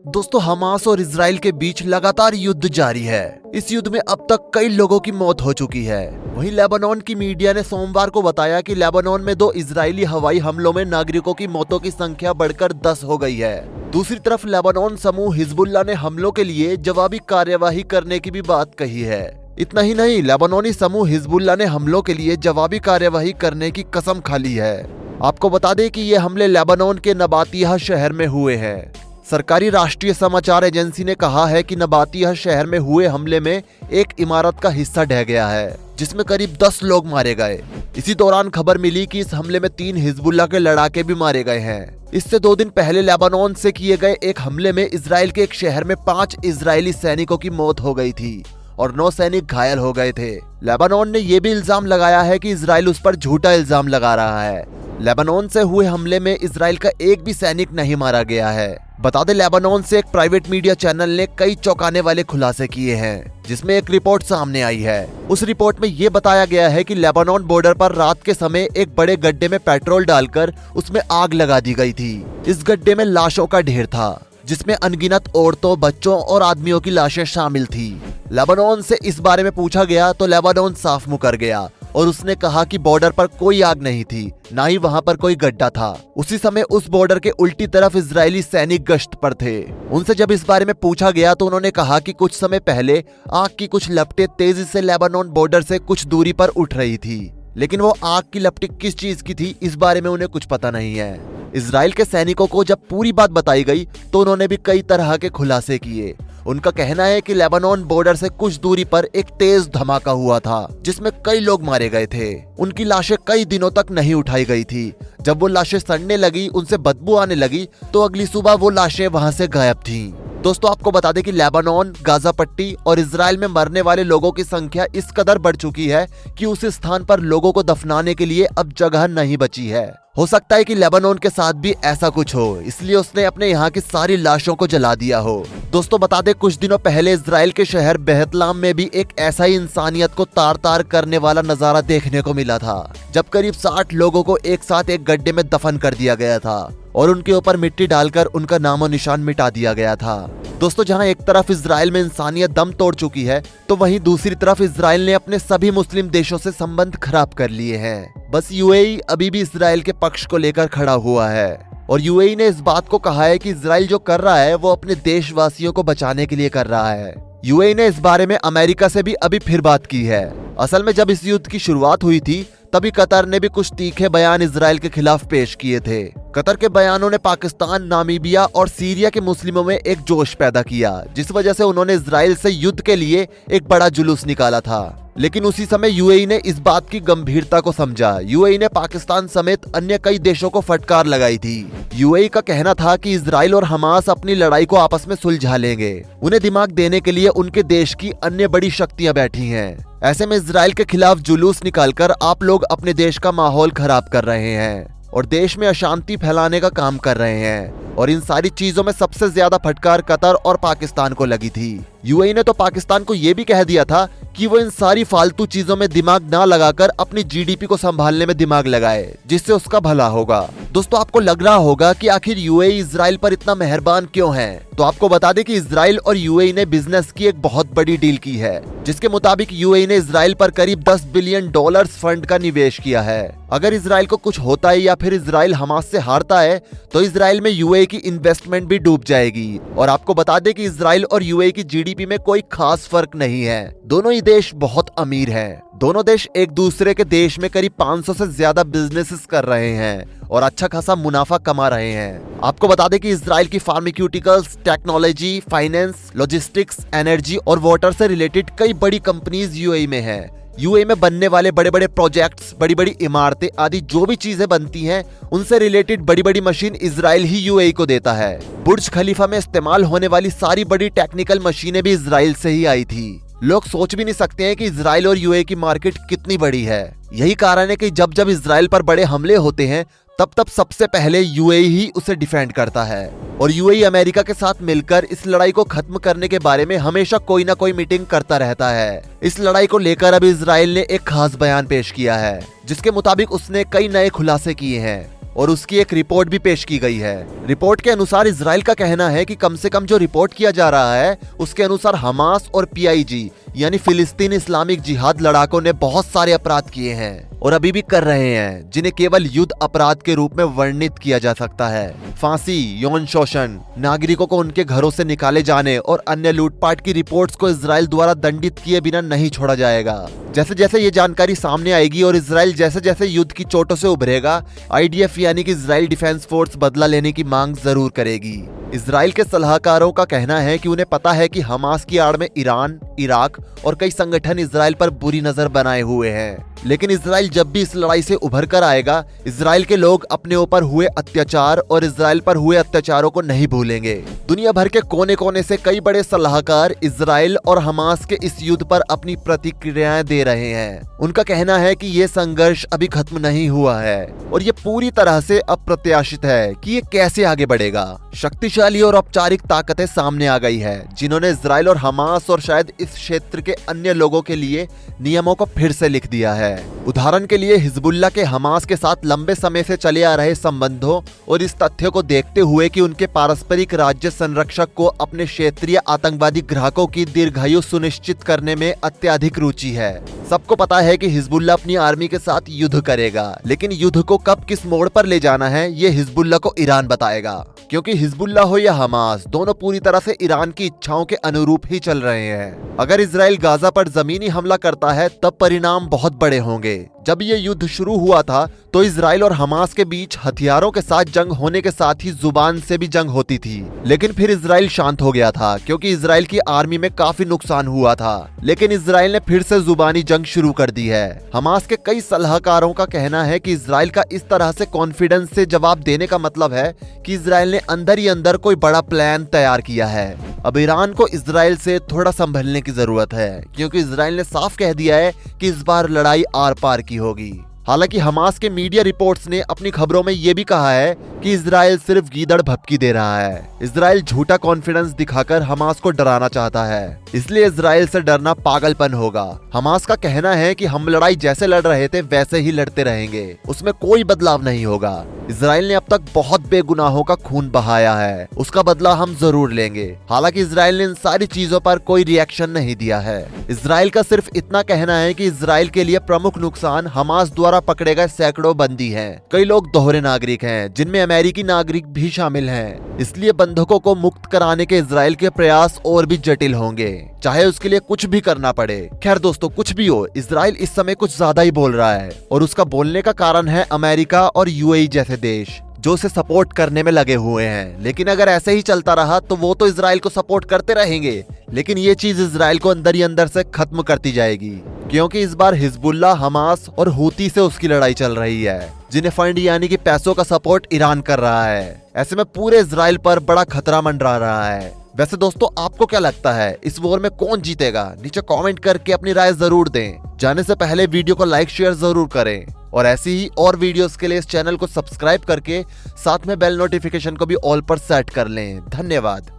दोस्तों, हमास और इजराइल के बीच लगातार युद्ध जारी है। इस युद्ध में अब तक कई लोगों की मौत हो चुकी है। वहीं लेबनान की मीडिया ने सोमवार को बताया कि लेबनान में 2 इजरायली हवाई हमलों में नागरिकों की मौतों की संख्या बढ़कर 10 हो गई है। दूसरी तरफ लेबनान समूह हिजबुल्लाह ने हमलों के लिए जवाबी कार्यवाही करने की भी बात कही है। इतना ही नहीं, लेबनानी समूह हिजबुल्लाह ने हमलों के लिए जवाबी कार्यवाही करने की कसम खा ली है। आपको बता दें कि ये हमले लेबनान के नबातियाह शहर में हुए हैं। सरकारी राष्ट्रीय समाचार एजेंसी ने कहा है कि नबातियाह शहर में हुए हमले में एक इमारत का हिस्सा ढह गया है, जिसमें करीब 10 लोग मारे गए। इसी दौरान खबर मिली कि इस हमले में 3 हिजबुल्लाह के लड़ाके भी मारे गए हैं। इससे 2 दिन पहले लेबनान से किए गए एक हमले में इजराइल के एक शहर में 5 इजरायली सैनिकों की मौत हो गई थी और 9 सैनिक घायल हो गए थे। लेबनान ने यह भी इल्जाम लगाया है कि इजराइल उस पर झूठा इल्जाम लगा रहा है। लेबनान से हुए हमले में इजराइल का एक भी सैनिक नहीं मारा गया है। बता दें, लेबनान से एक प्राइवेट मीडिया चैनल ने कई चौंकाने वाले खुलासे किए हैं, जिसमें एक रिपोर्ट सामने आई है। उस रिपोर्ट में ये बताया गया है कि लेबनान बॉर्डर पर रात के समय एक बड़े गड्ढे में पेट्रोल डालकर उसमें आग लगा दी गई थी। इस गड्ढे में लाशों का ढेर था, जिसमें अनगिनत औरतों, बच्चों और आदमियों की लाशें शामिल थी। लेबनान से इस बारे में पूछा गया तो लेबनान साफ मुकर गया और उसने कहा कि बॉर्डर पर कोई आग नहीं थी, ना ही वहां पर कोई गड्ढा था। उसी समय उस बॉर्डर के उल्टी तरफ इजरायली सैनिक गश्त पर थे। उनसे जब इस बारे में पूछा गया तो उन्होंने कहा कि कुछ समय पहले आग की कुछ लपटें तेजी से लेबनान बॉर्डर से कुछ दूरी पर उठ रही थी, लेकिन वो आग की लपटें किस चीज की थी, इस बारे में उन्हें कुछ पता नहीं है। इजराइल के सैनिकों को जब पूरी बात बताई गई तो उन्होंने भी कई तरह के खुलासे किए। उनका कहना है कि लेबनान बॉर्डर से कुछ दूरी पर एक तेज धमाका हुआ था, जिसमें कई लोग मारे गए थे। उनकी लाशें कई दिनों तक नहीं उठाई गई थी। जब वो लाशें सड़ने लगी, उनसे बदबू आने लगी, तो अगली सुबह वो लाशें वहां से गायब थीं। दोस्तों, आपको बता दें कि लेबनान, गाजा पट्टी और इजराइल में मरने वाले लोगों की संख्या इस कदर बढ़ चुकी है कि उस स्थान पर लोगों को दफनाने के लिए अब जगह नहीं बची है। हो सकता है कि लेबनान के साथ भी ऐसा कुछ हो, इसलिए उसने अपने यहाँ की सारी लाशों को जला दिया हो। दोस्तों, बता दें, कुछ दिनों पहले इजराइल के शहर बेहतलाम में भी एक ऐसा ही इंसानियत को तार तार करने वाला नजारा देखने को मिला था, जब करीब 60 लोगों को एक साथ एक गड्ढे में दफन कर दिया गया था और उनके ऊपर मिट्टी डालकर उनका नामो निशान मिटा दिया गया था। दोस्तों, जहां एक तरफ इजराइल में इंसानियत दम तोड़ चुकी है, तो वहीं दूसरी तरफ इजराइल ने अपने सभी मुस्लिम देशों से संबंध खराब कर लिए हैं। बस यूएई अभी भी इजराइल के पक्ष को लेकर खड़ा हुआ है और यूएई ने इस बात को कहा है कि इजराइल जो कर रहा है वो अपने देशवासियों को बचाने के लिए कर रहा है। यूएई ने इस बारे में अमेरिका से भी अभी फिर बात की है। असल में जब इस युद्ध की शुरुआत हुई थी, तभी कतर ने भी कुछ तीखे बयान इजराइल के खिलाफ पेश किए थे। कतर के बयानों ने पाकिस्तान, नामीबिया और सीरिया के मुस्लिमों में एक जोश पैदा किया, जिस वजह से उन्होंने इजराइल से युद्ध के लिए एक बड़ा जुलूस निकाला था। लेकिन उसी समय यूएई ने इस बात की गंभीरता को समझा। यूएई ने पाकिस्तान समेत अन्य कई देशों को फटकार लगाई थी। यूएई का कहना था कि इजराइल और हमास अपनी लड़ाई को आपस में सुलझा लेंगे। उन्हें दिमाग देने के लिए उनके देश की अन्य बड़ी शक्तियां बैठी हैं। ऐसे में इजराइल के खिलाफ जुलूस निकालकर आप लोग अपने देश का माहौल खराब कर रहे हैं और देश में अशांति फैलाने का काम कर रहे हैं। और इन सारी चीजों में सबसे ज्यादा फटकार कतर और पाकिस्तान को लगी थी। यूएई ने तो पाकिस्तान को यह भी कह दिया था कि वो इन सारी फालतू चीजों में दिमाग ना लगाकर अपनी जीडीपी को संभालने में दिमाग लगाए, जिससे उसका भला होगा। दोस्तों, आपको लग रहा होगा कि आखिर यूएई इजराइल पर इतना मेहरबान क्यों है, तो आपको बता दें कि इजराइल और यूएई ने बिजनेस की एक बहुत बड़ी डील की है, जिसके मुताबिक यूएई ने इजराइल पर करीब $10 बिलियन फंड का निवेश किया है। अगर इजराइल को कुछ होता है या फिर इजराइल हमास से हारता है, तो इजराइल में यूएई की इन्वेस्टमेंट भी डूब जाएगी। और आपको बता दें कि इजराइल और यूएई की जीडीपी में कोई खास फर्क नहीं है। दोनों ही देश बहुत अमीर हैं। दोनों देश एक दूसरे के देश में करीब 500 से ज्यादा बिजनेसेस कर रहे हैं और अच्छा खासा मुनाफा कमा रहे हैं। आपको बता दें कि इजराइल की pharmaceuticals, technology, finance, logistics, energy और वाटर से रिलेटेड कई बड़ी कंपनीज यूएई में हैं। यूएई में बनने वाले बड़े बड़े प्रोजेक्ट्स, बड़ी बड़ी इमारतें आदि जो भी चीजें बनती हैं, उनसे रिलेटेड बड़ी बड़ी मशीन इजराइल ही यूएई को देता है। बुर्ज खलीफा में इस्तेमाल होने वाली सारी बड़ी टेक्निकल मशीनें भी इजराइल से ही आई थी। लोग सोच भी नहीं सकते हैं कि इजराइल और यूएई की मार्केट कितनी बड़ी है। यही कारण है कि जब जब इजराइल पर बड़े हमले होते हैं, तब तब सबसे पहले यूएई ही उसे डिफेंड करता है और यूएई अमेरिका के साथ मिलकर इस लड़ाई को खत्म करने के बारे में हमेशा कोई ना कोई मीटिंग करता रहता है। इस लड़ाई को लेकर अब इजराइल ने एक खास बयान पेश किया है, जिसके मुताबिक उसने कई नए खुलासे किए हैं। और उसकी एक रिपोर्ट भी पेश की गई है। रिपोर्ट के अनुसार इजराइल का कहना है कि कम से कम जो रिपोर्ट किया जा रहा है उसके अनुसार हमास और PIG यानी फिलिस्तीन इस्लामिक जिहाद लड़ाकों ने बहुत सारे अपराध किए हैं और अभी भी कर रहे हैं, जिन्हें केवल युद्ध अपराध के रूप में वर्णित किया जा सकता है। फांसी, यौन शोषण, नागरिकों को उनके घरों से निकाले जाने और अन्य लूटपाट की रिपोर्ट्स को इजराइल द्वारा दंडित किए बिना नहीं छोड़ा जाएगा। जैसे जैसे ये जानकारी सामने आएगी और इजराइल जैसे जैसे युद्ध की चोटों से उभरेगा, IDF यानी कि इजराइल डिफेंस फोर्स बदला लेने की मांग जरूर करेगी। इजराइल के सलाहकारों का कहना है कि उन्हें पता है कि हमास की आड़ में ईरान, इराक और कई संगठन इजराइल पर बुरी नजर बनाए हुए हैं, लेकिन इजराइल जब भी इस लड़ाई से उभर कर आएगा, इजराइल के लोग अपने ऊपर हुए अत्याचार और इजराइल पर हुए अत्याचारों को नहीं भूलेंगे। दुनिया भर के कोने कोने से कई बड़े सलाहकार इजराइल और हमास के इस युद्ध पर अपनी प्रतिक्रियाएं दे रहे हैं। उनका कहना है कि ये संघर्ष अभी खत्म नहीं हुआ है और ये पूरी तरह से अप्रत्याशित है कि ये कैसे आगे बढ़ेगा। शक्तिशाली और औपचारिक ताकतें सामने आ गई है, जिन्होंने इजराइल और हमास और शायद इस क्षेत्र के अन्य लोगों के लिए नियमों को फिर से लिख दिया है। उदाहरण के लिए हिजबुल्लाह के हमास के साथ लंबे समय से चले आ रहे संबंधों और इस तथ्य को देखते हुए कि उनके पारस्परिक राज्य संरक्षक को अपने क्षेत्रीय आतंकवादी ग्राहकों की दीर्घायु सुनिश्चित करने में अत्यधिक रुचि है। सबको पता है कि हिजबुल्लाह अपनी आर्मी के साथ युद्ध करेगा, लेकिन युद्ध को कब किस मोड़ पर ले जाना है ये हिजबुल्लाह को ईरान बताएगा, क्योंकि हिजबुल्लाह हो या हमास, दोनों पूरी तरह से ईरान की इच्छाओं के अनुरूप ही चल रहे हैं। अगर इजराइल गाजा पर जमीनी हमला करता है तब परिणाम बहुत बड़े होंगे। जब ये युद्ध शुरू हुआ था तो इजराइल और हमास के बीच हथियारों के साथ जंग होने के साथ ही जुबान से भी जंग होती थी, लेकिन फिर इजराइल शांत हो गया था क्योंकि इजराइल की आर्मी में काफी नुकसान हुआ था। लेकिन इजराइल ने फिर से जुबानी जंग शुरू कर दी है। हमास के कई सलाहकारों का कहना है कि इजराइल का इस तरह से कॉन्फिडेंस से जवाब देने का मतलब है कि इजराइल ने अंदर ही अंदर कोई बड़ा प्लान तैयार किया है। अब ईरान को इजराइल से थोड़ा संभलने की जरूरत है, क्योंकि इजराइल ने साफ कह दिया है कि इस बार लड़ाई आर पार की होगी। हालांकि हमास के मीडिया रिपोर्ट्स ने अपनी खबरों में यह भी कहा है कि इजराइल सिर्फ गीदड़ भभकी दे रहा है। इजराइल झूठा कॉन्फिडेंस दिखाकर हमास को डराना चाहता है, इसलिए इजराइल से डरना पागलपन होगा। हमास का कहना है कि हम लड़ाई जैसे लड़ रहे थे वैसे ही लड़ते रहेंगे, उसमें कोई बदलाव नहीं होगा। इजराइल ने अब तक बहुत बेगुनाहों का खून बहाया है, उसका बदला हम जरूर लेंगे। हालांकि इजराइल ने इन सारी चीजों पर कोई रिएक्शन नहीं दिया है। इजराइल का सिर्फ इतना कहना है कि इजराइल के लिए प्रमुख नुकसान हमास द्वारा पकड़े गए सैकड़ों बंदी हैं। कई लोग दोहरे नागरिक हैं, जिनमें अमेरिकी नागरिक भी शामिल हैं। इसलिए बंधकों को मुक्त कराने के इजराइल के प्रयास और भी जटिल होंगे, चाहे उसके लिए कुछ भी करना पड़े। खैर दोस्तों, कुछ भी हो, इजराइल इस समय कुछ ज्यादा ही बोल रहा है और उसका बोलने का कारण है अमेरिका और UAE जैसे देश, जो उसे सपोर्ट करने में लगे हुए हैं। लेकिन अगर ऐसे ही चलता रहा तो वो तो इजराइल को सपोर्ट करते रहेंगे, लेकिन ये चीज इजराइल को अंदर ही अंदर से खत्म करती जाएगी, क्योंकि इस बार हिजबुल्लाह, हमास और हूती से उसकी लड़ाई चल रही है, जिन्हें फंड यानी कि पैसों का सपोर्ट ईरान कर रहा है। ऐसे में पूरे इजराइल पर बड़ा खतरा मंडरा रहा है। वैसे दोस्तों, आपको क्या लगता है इस वॉर में कौन जीतेगा? नीचे कमेंट करके अपनी राय जरूर दें। जाने से पहले वीडियो को लाइक शेयर जरूर करें और ऐसी ही और वीडियोस के लिए इस चैनल को सब्सक्राइब करके साथ में बेल नोटिफिकेशन को भी ऑल पर सेट कर लें। धन्यवाद।